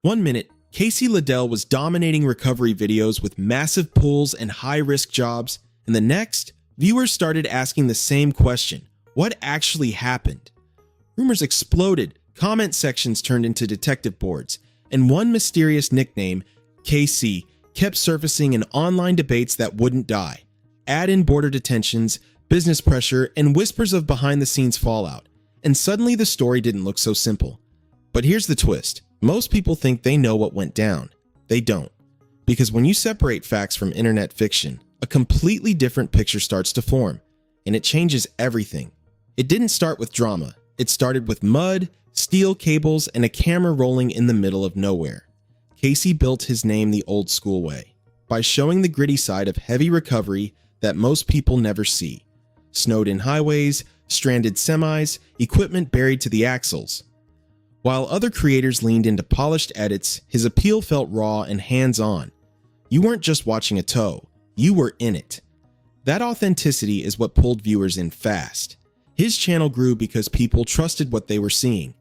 One minute, LaDelle was dominating recovery videos with massive pulls and high-risk jobs, and the next, viewers started asking the same question: what actually happened? Rumors exploded, comment sections turned into detective boards, and one mysterious nickname, KC, kept surfacing in online debates that wouldn't die. Add in border detentions, business pressure, and whispers of behind-the-scenes fallout, and suddenly the story didn't look so simple. But here's the twist. Most people think they know what went down. They don't. Because when you separate facts from internet fiction, a completely different picture starts to form, and it changes everything. It didn't start with drama. It started with mud, steel cables, and a camera rolling in the middle of nowhere. Casey built his name the old school way, by showing the gritty side of heavy recovery that most people never see. Snowed-in highways, stranded semis, equipment buried to the axles. While other creators leaned into polished edits, his appeal felt raw and hands-on. You weren't just watching a tow, you were in it. That authenticity is what pulled viewers in fast. His channel grew because people trusted what they were seeing.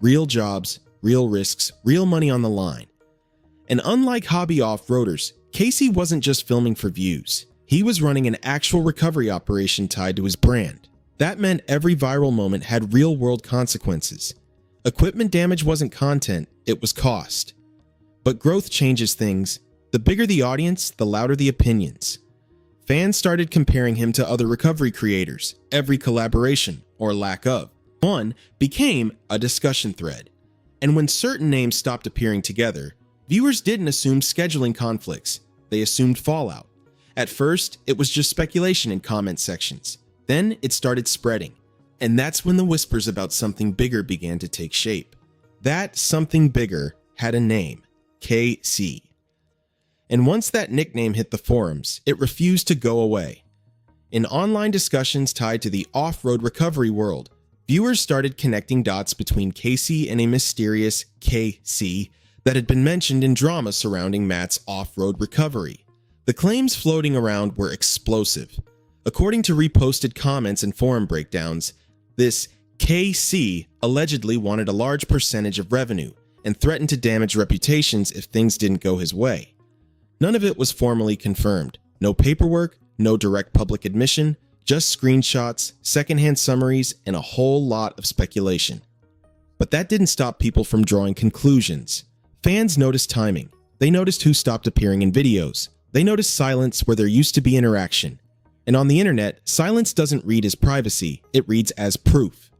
Real jobs, real risks, real money on the line. And unlike hobby off-roaders, Casey wasn't just filming for views. He was running an actual recovery operation tied to his brand. That meant every viral moment had real-world consequences. Equipment damage wasn't content, it was cost. But growth changes things. The bigger the audience, the louder the opinions. Fans started comparing him to other recovery creators. Every collaboration, or lack of one, became a discussion thread. And when certain names stopped appearing together, viewers didn't assume scheduling conflicts. They assumed fallout. At first, it was just speculation in comment sections. Then it started spreading. And that's when the whispers about something bigger began to take shape. That something bigger had a name: KC. And once that nickname hit the forums, it refused to go away. In online discussions tied to the off-road recovery world, viewers started connecting dots between Casey and a mysterious KC that had been mentioned in drama surrounding Matt's off-road recovery. The claims floating around were explosive. According to reposted comments and forum breakdowns, this KC allegedly wanted a large percentage of revenue and threatened to damage reputations if things didn't go his way. None of it was formally confirmed. No paperwork, no direct public admission, just screenshots, secondhand summaries, and a whole lot of speculation. But that didn't stop people from drawing conclusions. Fans noticed timing. They noticed who stopped appearing in videos. They noticed silence where there used to be interaction. And on the internet, silence doesn't read as privacy, it reads as proof.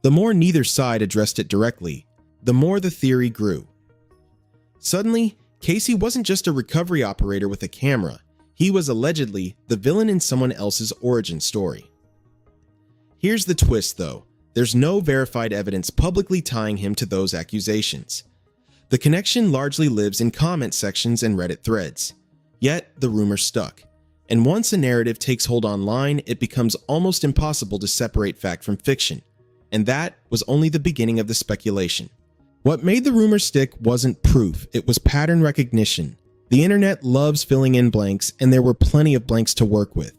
The more neither side addressed it directly, the more the theory grew. Suddenly, Casey wasn't just a recovery operator with a camera. He was allegedly the villain in someone else's origin story. Here's the twist, though. There's no verified evidence publicly tying him to those accusations. The connection largely lives in comment sections and Reddit threads. Yet, the rumor stuck. And once a narrative takes hold online, it becomes almost impossible to separate fact from fiction. And that was only the beginning of the speculation. What made the rumor stick wasn't proof, it was pattern recognition. The internet loves filling in blanks, and there were plenty of blanks to work with.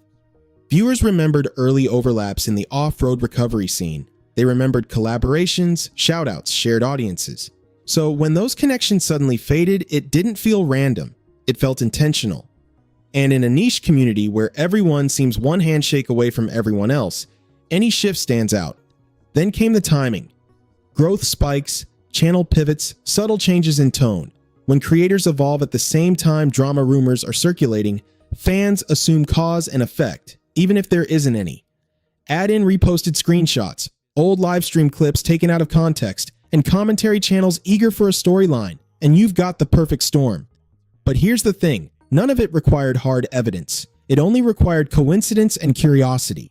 Viewers remembered early overlaps in the off-road recovery scene. They remembered collaborations, shoutouts, shared audiences. So when those connections suddenly faded, it didn't feel random. It felt intentional. And in a niche community where everyone seems one handshake away from everyone else, any shift stands out. Then came the timing. Growth spikes, channel pivots, subtle changes in tone. When creators evolve at the same time drama rumors are circulating, fans assume cause and effect, even if there isn't any. Add in reposted screenshots, old livestream clips taken out of context, and commentary channels eager for a storyline, and you've got the perfect storm. But here's the thing. None of it required hard evidence. It only required coincidence and curiosity.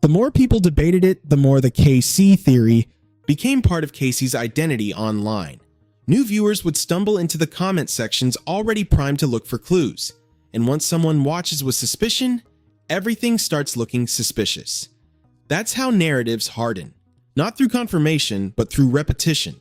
The more people debated it, the more the KC theory became part of Casey's identity online. New viewers would stumble into the comment sections already primed to look for clues. And once someone watches with suspicion, everything starts looking suspicious. That's how narratives harden. Not through confirmation, but through repetition.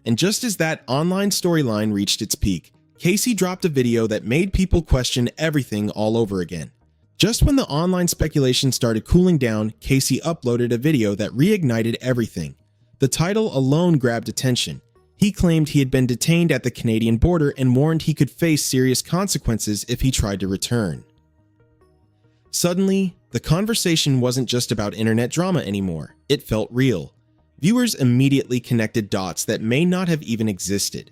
And just as that online storyline reached its peak, Casey dropped a video that made people question everything all over again. Just when the online speculation started cooling down, Casey uploaded a video that reignited everything. The title alone grabbed attention. He claimed he had been detained at the Canadian border and warned he could face serious consequences if he tried to return. Suddenly, the conversation wasn't just about internet drama anymore. It felt real. Viewers immediately connected dots that may not have even existed.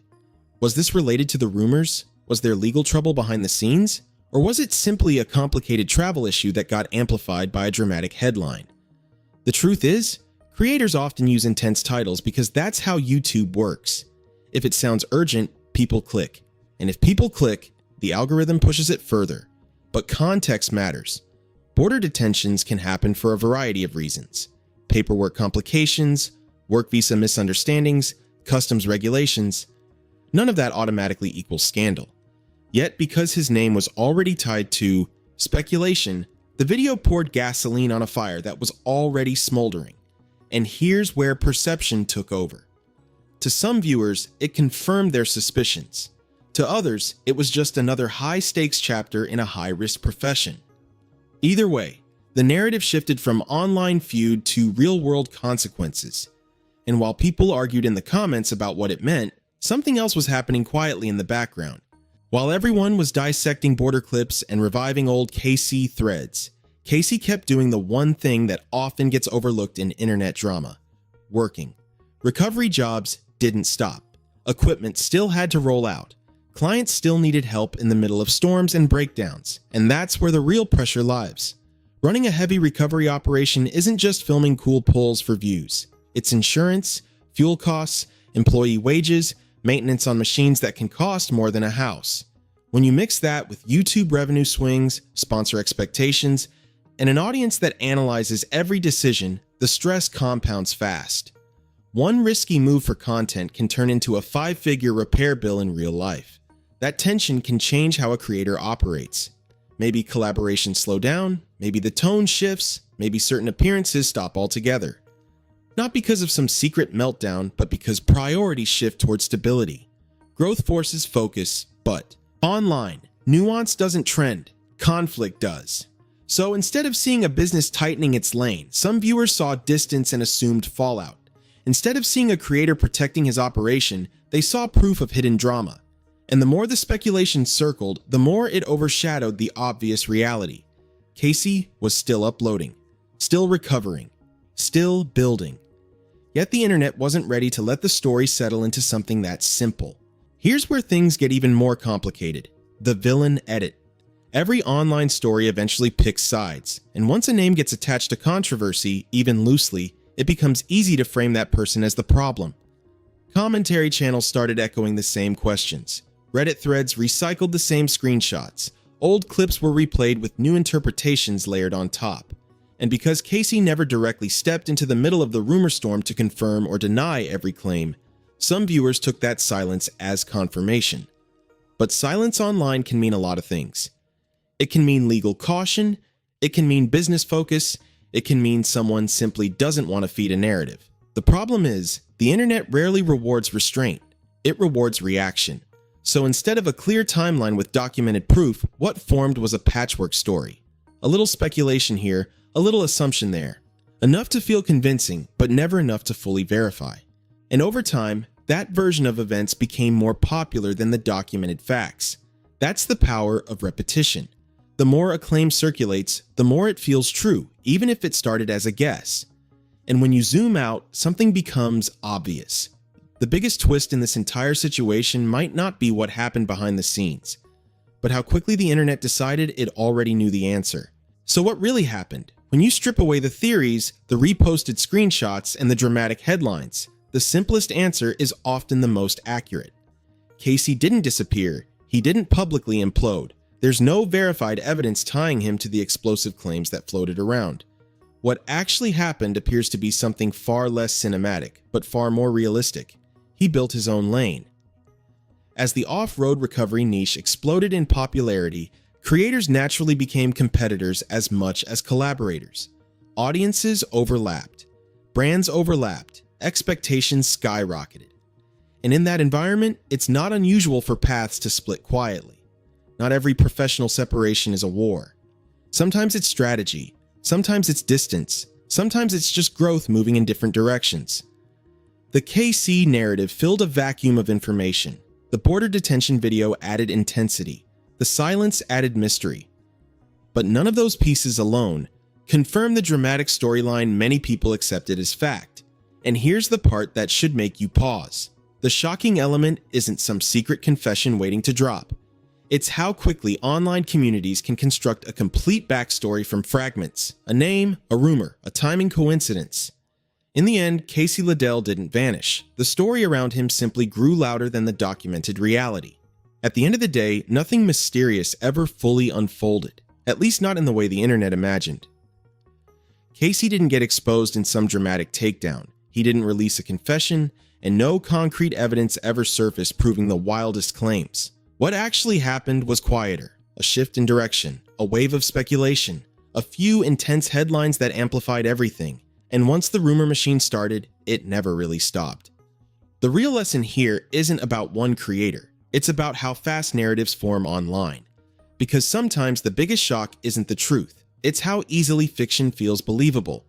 Was this related to the rumors? Was there legal trouble behind the scenes? Or was it simply a complicated travel issue that got amplified by a dramatic headline? The truth is, creators often use intense titles because that's how YouTube works. If it sounds urgent, people click. And if people click, the algorithm pushes it further. But context matters. Border detentions can happen for a variety of reasons. Paperwork complications, work visa misunderstandings, customs regulations. None of that automatically equals scandal. Yet, because his name was already tied to speculation, the video poured gasoline on a fire that was already smoldering. And here's where perception took over. To some viewers, it confirmed their suspicions. To others, it was just another high-stakes chapter in a high-risk profession. Either way, the narrative shifted from online feud to real-world consequences. And while people argued in the comments about what it meant, something else was happening quietly in the background. While everyone was dissecting border clips and reviving old KC threads, Casey kept doing the one thing that often gets overlooked in internet drama: working. Recovery jobs didn't stop. Equipment still had to roll out. Clients still needed help in the middle of storms and breakdowns, and that's where the real pressure lies. Running a heavy recovery operation isn't just filming cool pulls for views. It's insurance, fuel costs, employee wages, maintenance on machines that can cost more than a house. When you mix that with YouTube revenue swings, sponsor expectations, and an audience that analyzes every decision, the stress compounds fast. One risky move for content can turn into a 5-figure repair bill in real life. That tension can change how a creator operates. Maybe collaborations slow down, maybe the tone shifts, maybe certain appearances stop altogether. Not because of some secret meltdown, but because priorities shift towards stability. Growth forces focus, but online, nuance doesn't trend, conflict does. So instead of seeing a business tightening its lane, some viewers saw distance and assumed fallout. Instead of seeing a creator protecting his operation, they saw proof of hidden drama. And the more the speculation circled, the more it overshadowed the obvious reality. Casey was still uploading, still recovering, still building. Yet the internet wasn't ready to let the story settle into something that simple. Here's where things get even more complicated: the villain edit. Every online story eventually picks sides, and once a name gets attached to controversy, even loosely, it becomes easy to frame that person as the problem. Commentary channels started echoing the same questions. Reddit threads recycled the same screenshots. Old clips were replayed with new interpretations layered on top. And because Casey never directly stepped into the middle of the rumor storm to confirm or deny every claim, some viewers took that silence as confirmation. But silence online can mean a lot of things. It can mean legal caution, it can mean business focus, it can mean someone simply doesn't want to feed a narrative. The problem is, the internet rarely rewards restraint, it rewards reaction. So instead of a clear timeline with documented proof, what formed was a patchwork story. A little speculation here, a little assumption there. Enough to feel convincing, but never enough to fully verify. And over time, that version of events became more popular than the documented facts. That's the power of repetition. The more a claim circulates, the more it feels true, even if it started as a guess. And when you zoom out, something becomes obvious. The biggest twist in this entire situation might not be what happened behind the scenes, but how quickly the internet decided it already knew the answer. So what really happened? When you strip away the theories, the reposted screenshots, and the dramatic headlines, the simplest answer is often the most accurate. Casey didn't disappear, he didn't publicly implode. There's no verified evidence tying him to the explosive claims that floated around. What actually happened appears to be something far less cinematic, but far more realistic. He built his own lane. As the off-road recovery niche exploded in popularity, creators naturally became competitors as much as collaborators. Audiences overlapped, brands overlapped, expectations skyrocketed. And in that environment, it's not unusual for paths to split quietly. Not every professional separation is a war. Sometimes it's strategy, sometimes it's distance, sometimes it's just growth moving in different directions. The KC narrative filled a vacuum of information. The border detention video added intensity. The silence added mystery. But none of those pieces alone confirm the dramatic storyline many people accepted as fact. And here's the part that should make you pause. The shocking element isn't some secret confession waiting to drop. It's how quickly online communities can construct a complete backstory from fragments, a name, a rumor, a timing coincidence. In the end, Casey LaDelle didn't vanish. The story around him simply grew louder than the documented reality. At the end of the day, nothing mysterious ever fully unfolded, at least not in the way the internet imagined. Casey didn't get exposed in some dramatic takedown. He didn't release a confession, and no concrete evidence ever surfaced proving the wildest claims. What actually happened was quieter, a shift in direction, a wave of speculation, a few intense headlines that amplified everything, and once the rumor machine started, it never really stopped. The real lesson here isn't about one creator, it's about how fast narratives form online. Because sometimes the biggest shock isn't the truth, it's how easily fiction feels believable.